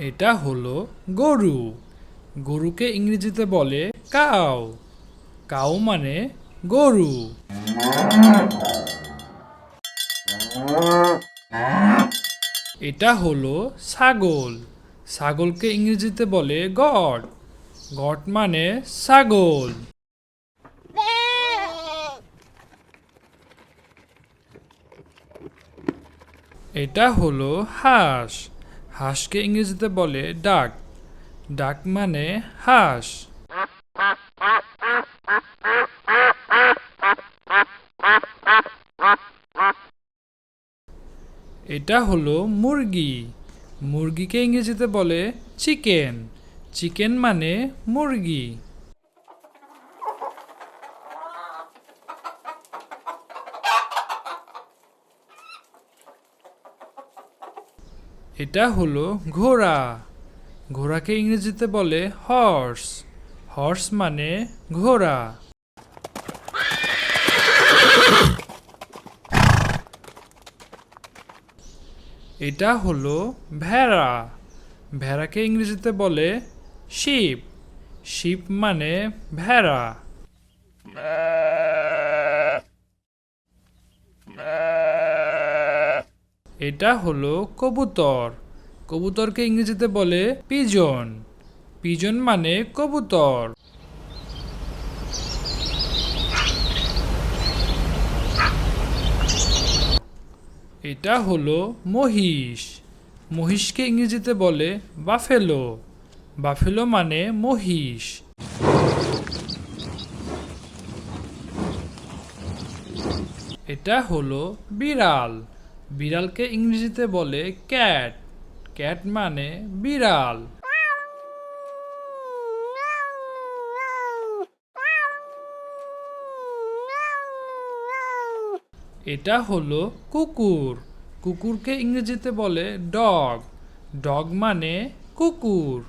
এটা হলো গরু। গরুকে ইংরেজিতে বলে কাউ। কাউ মানে গরু। এটা হলো ছাগল। ছাগলকে ইংরেজিতে বলে গট। গট মানে ছাগল। এটা হলো হাঁস। হাঁসকে ইংরেজিতে বলে ডাক। ডাক মানে হাঁস। এটা হলো মুরগি। মুরগিকে ইংরেজিতে বলে চিকেন। চিকেন মানে মুরগি। এটা হলো ঘোড়া। ঘোড়াকে ইংরেজিতে বলে হর্স। হর্স মানে ঘোড়া। এটা হলো ভেড়া। ভেড়াকে ইংরেজিতে বলে শিপ। শিপ মানে ভেড়া। এটা হলো কবুতর। কবুতরকে ইংরেজিতে বলে পিজন। পিজন মানে কবুতর। এটা হলো মহিষ। মহিষকে ইংরেজিতে বলে বাফেলো। বাফেলো মানে মহিষ। এটা হলো বিড়াল। বিড়ালকে ইংরেজিতে বলে ক্যাট। ক্যাট মানে বিড়াল। এটা হলো কুকুর। কুকুরকে ইংরেজিতে বলে ডগ। ডগ মানে কুকুর।